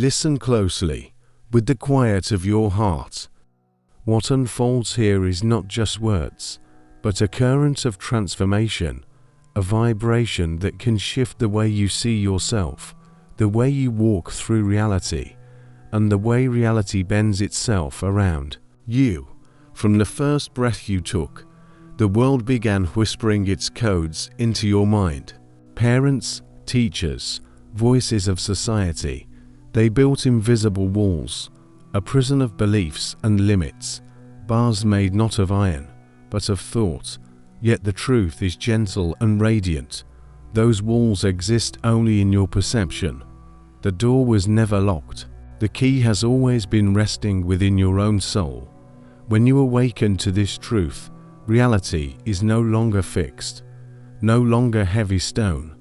Listen closely, with the quiet of your heart. What unfolds here is not just words, but a current of transformation, a vibration that can shift the way you see yourself, the way you walk through reality, and the way reality bends itself around you. From the first breath you took, the world began whispering its codes into your mind. Parents, teachers, voices of society, they built invisible walls, a prison of beliefs and limits, bars made not of iron, but of thought. Yet the truth is gentle and radiant. Those walls exist only in your perception. The door was never locked. The key has always been resting within your own soul. When you awaken to this truth, reality is no longer fixed, no longer heavy stone.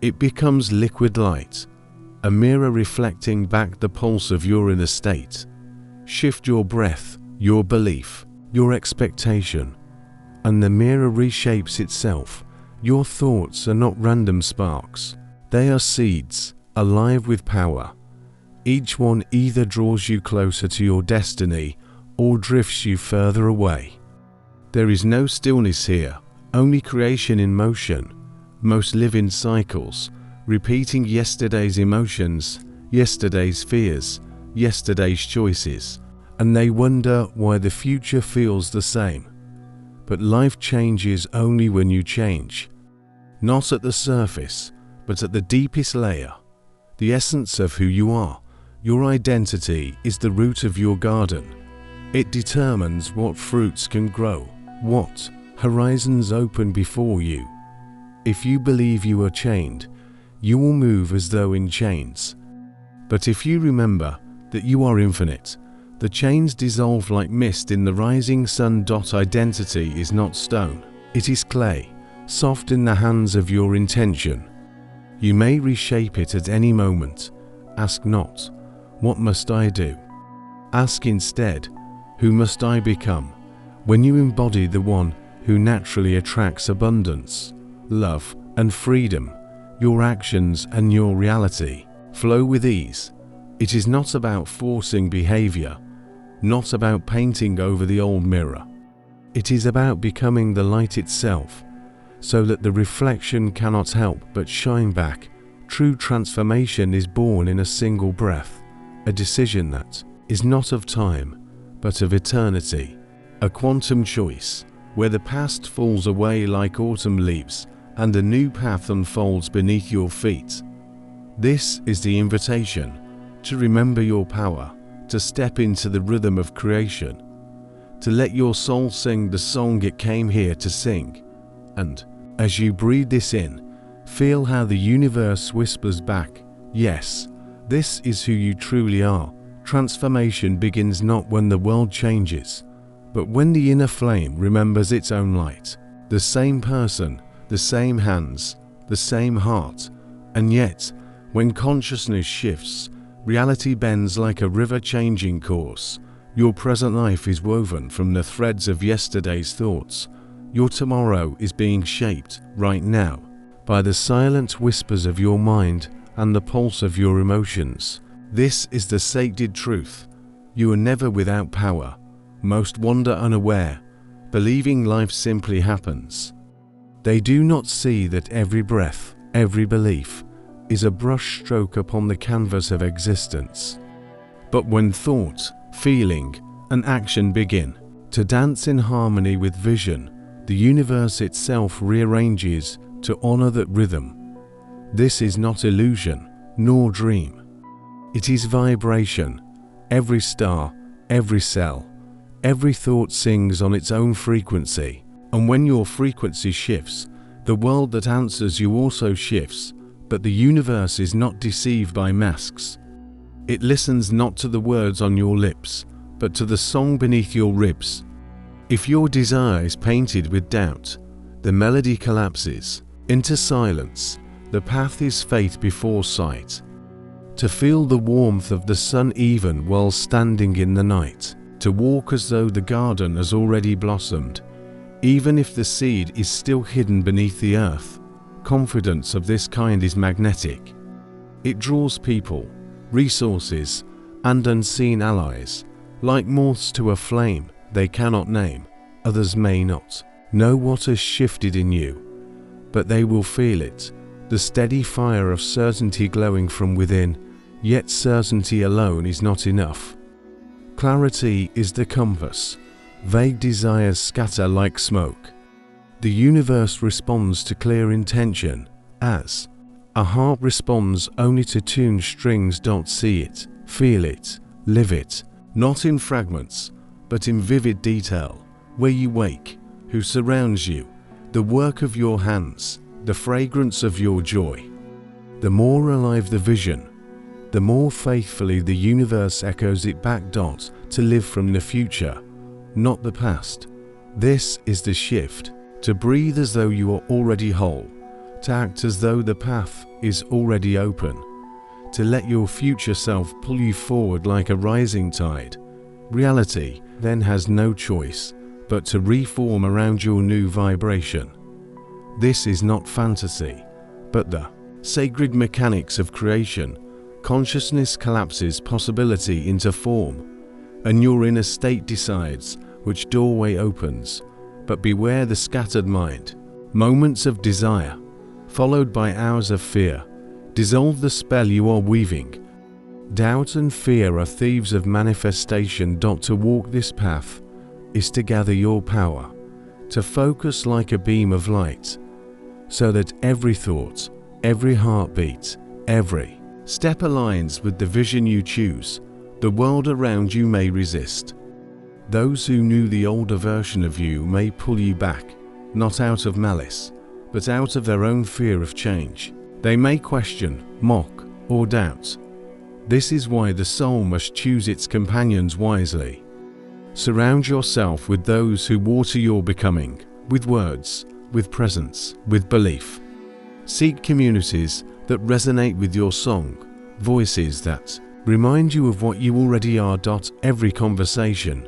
It becomes liquid light, a mirror reflecting back the pulse of your inner state. Shift your breath, your belief, your expectation, and the mirror reshapes itself. Your thoughts are not random sparks. They are seeds, alive with power. Each one either draws you closer to your destiny or drifts you further away. There is no stillness here, only creation in motion. Most live in cycles, repeating yesterday's emotions, yesterday's fears, yesterday's choices, and they wonder why the future feels the same. But life changes only when you change. Not at the surface, but at the deepest layer. The essence of who you are, your identity, is the root of your garden. It determines what fruits can grow, what horizons open before you. If you believe you are chained, you will move as though in chains. But if you remember that you are infinite, the chains dissolve like mist in the rising sun. Identity is not stone, it is clay, soft in the hands of your intention. You may reshape it at any moment. Ask not, what must I do? Ask instead, who must I become? When you embody the one who naturally attracts abundance, love, and freedom, your actions and your reality flow with ease. It is not about forcing behavior, not about painting over the old mirror. It is about becoming the light itself, so that the reflection cannot help but shine back. True transformation is born in a single breath, a decision that is not of time, but of eternity, a quantum choice, where the past falls away like autumn leaves and a new path unfolds beneath your feet. This is the invitation to remember your power, to step into the rhythm of creation, to let your soul sing the song it came here to sing. And as you breathe this in, feel how the universe whispers back, yes, this is who you truly are. Transformation begins not when the world changes, but when the inner flame remembers its own light. The same person, the same hands, the same heart, and yet, when consciousness shifts, reality bends like a river changing course. Your present life is woven from the threads of yesterday's thoughts. Your tomorrow is being shaped right now by the silent whispers of your mind and the pulse of your emotions. This is the sacred truth. You are never without power. Most wander unaware, believing life simply happens. They do not see that every breath, every belief, is a brush stroke upon the canvas of existence. But when thought, feeling, and action begin to dance in harmony with vision, the universe itself rearranges to honor that rhythm. This is not illusion, nor dream. It is vibration. Every star, every cell, every thought sings on its own frequency. And when your frequency shifts, the world that answers you also shifts. But the universe is not deceived by masks. It listens not to the words on your lips, but to the song beneath your ribs. If your desire is painted with doubt, the melody collapses into silence. The path is faith before sight. To feel the warmth of the sun even while standing in the night. To walk as though the garden has already blossomed, even if the seed is still hidden beneath the earth. Confidence of this kind is magnetic. It draws people, resources, and unseen allies. Like moths to a flame they cannot name, others may not know what has shifted in you, but they will feel it, the steady fire of certainty glowing from within. Yet certainty alone is not enough. Clarity is the compass. Vague desires scatter like smoke. The universe responds to clear intention, as a harp responds only to tuned strings. See it, feel it, live it, not in fragments, but in vivid detail. Where you wake, who surrounds you, the work of your hands, the fragrance of your joy. The more alive the vision, the more faithfully the universe echoes it back. To live from the future, not the past. This is the shift. To breathe as though you are already whole, to act as though the path is already open, to let your future self pull you forward like a rising tide. Reality then has no choice but to reform around your new vibration. This is not fantasy, but the sacred mechanics of creation. Consciousness collapses possibility into form, and your inner state decides which doorway opens. But beware the scattered mind. Moments of desire, followed by hours of fear, dissolve the spell you are weaving. Doubt and fear are thieves of manifestation. To walk this path is to gather your power, to focus like a beam of light, so that every thought, every heartbeat, every step aligns with the vision you choose. The world around you may resist. Those who knew the older version of you may pull you back, not out of malice, but out of their own fear of change. They may question, mock, or doubt. This is why the soul must choose its companions wisely. Surround yourself with those who water your becoming, with words, with presence, with belief. Seek communities that resonate with your song, voices that remind you of what you already are. Every conversation,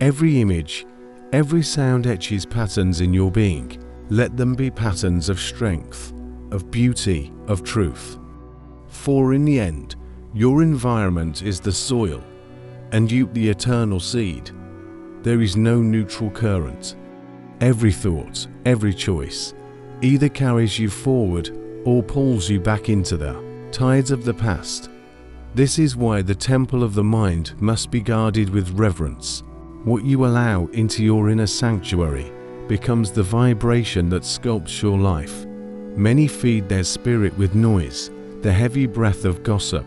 every image, every sound etches patterns in your being. Let them be patterns of strength, of beauty, of truth. For in the end, your environment is the soil, and you the eternal seed. There is no neutral current. Every thought, every choice, either carries you forward or pulls you back into the tides of the past. This is why the temple of the mind must be guarded with reverence. What you allow into your inner sanctuary becomes the vibration that sculpts your life. Many feed their spirit with noise, the heavy breath of gossip,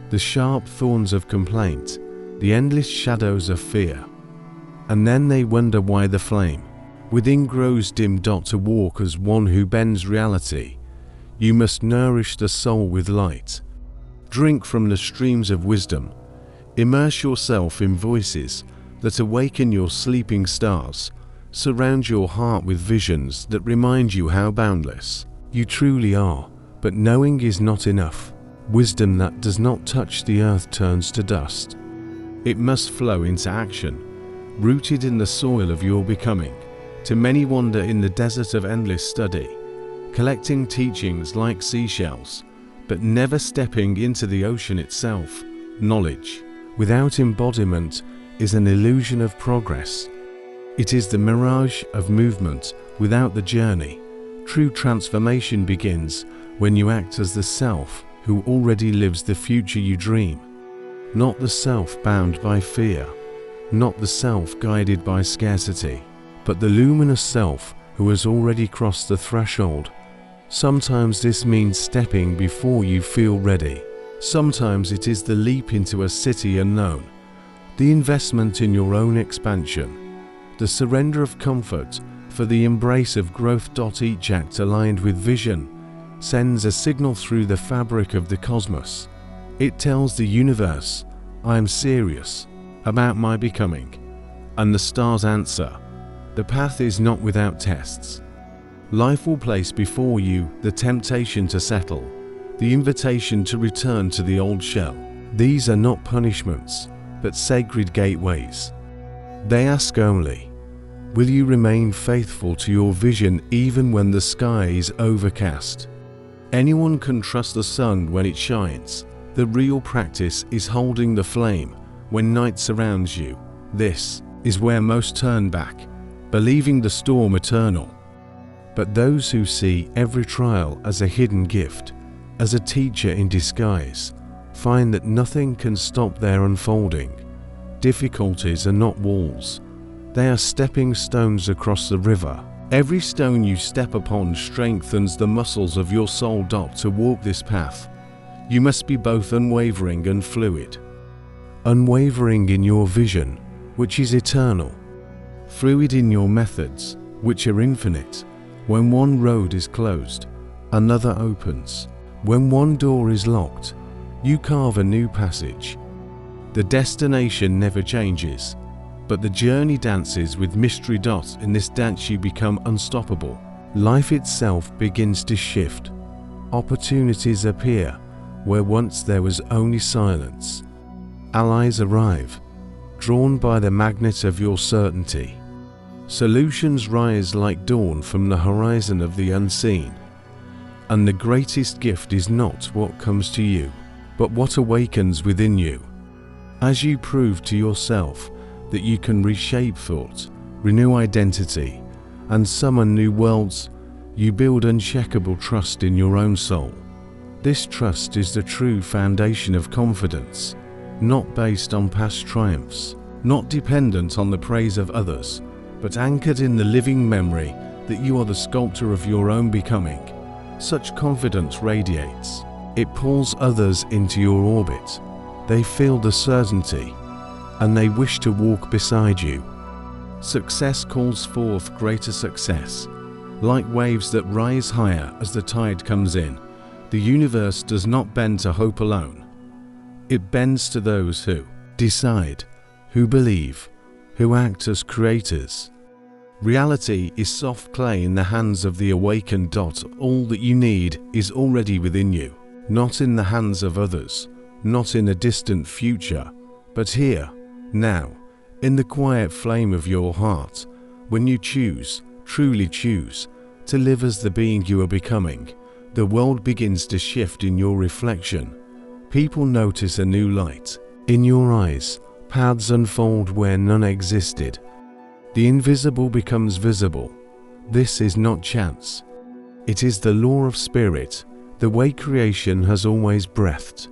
the sharp thorns of complaint, the endless shadows of fear. And then they wonder why the flame within grows dim. To walk as one who bends reality, you must nourish the soul with light. Drink from the streams of wisdom. Immerse yourself in voices that awaken your sleeping stars. Surround your heart with visions that remind you how boundless you truly are. But knowing is not enough. Wisdom that does not touch the earth turns to dust. It must flow into action, rooted in the soil of your becoming. To many wander in the desert of endless study, collecting teachings like seashells, but never stepping into the ocean itself. Knowledge without embodiment is an illusion of progress. It is the mirage of movement without the journey. True transformation begins when you act as the self who already lives the future you dream. Not the self bound by fear, not the self guided by scarcity, but the luminous self who has already crossed the threshold. Sometimes this means stepping before you feel ready. Sometimes it is the leap into a city unknown, the investment in your own expansion, the surrender of comfort for the embrace of growth. Each act aligned with vision sends a signal through the fabric of the cosmos. It tells the universe, I am serious about my becoming. And the stars answer, the path is not without tests. Life will place before you the temptation to settle, the invitation to return to the old shell. These are not punishments, but sacred gateways. They ask only, will you remain faithful to your vision even when the sky is overcast? Anyone can trust the sun when it shines, The real practice is holding the flame when night surrounds you. This is where most turn back, believing the storm eternal. But those who see every trial as a hidden gift, as a teacher in disguise, find that nothing can stop their unfolding. Difficulties are not walls. They are stepping stones across the river. Every stone you step upon strengthens the muscles of your soul. To walk this path, you must be both unwavering and fluid. Unwavering in your vision, which is eternal. Fluid in your methods, which are infinite. When one road is closed, another opens. When one door is locked, you carve a new passage. The destination never changes, but the journey dances with mystery. In this dance you become unstoppable. Life itself begins to shift. Opportunities appear where once there was only silence. Allies arrive, drawn by the magnet of your certainty. Solutions rise like dawn from the horizon of the unseen. And the greatest gift is not what comes to you, but what awakens within you. As you prove to yourself that you can reshape thought, renew identity, and summon new worlds, you build unshakable trust in your own soul. This trust is the true foundation of confidence, not based on past triumphs, not dependent on the praise of others, but anchored in the living memory that you are the sculptor of your own becoming. Such confidence radiates. It pulls others into your orbit. They feel the certainty, and they wish to walk beside you. Success calls forth greater success. Like waves that rise higher as the tide comes in, the universe does not bend to hope alone. It bends to those who decide, who believe, who act as creators. Reality is soft clay in the hands of the awakened. All that you need is already within you, not in the hands of others, not in a distant future, but here, now, in the quiet flame of your heart. When you choose, truly choose, to live as the being you are becoming, the world begins to shift in your reflection. People notice a new light. In your eyes, paths unfold where none existed. The invisible becomes visible. This is not chance. It is the law of spirit, the way creation has always breathed.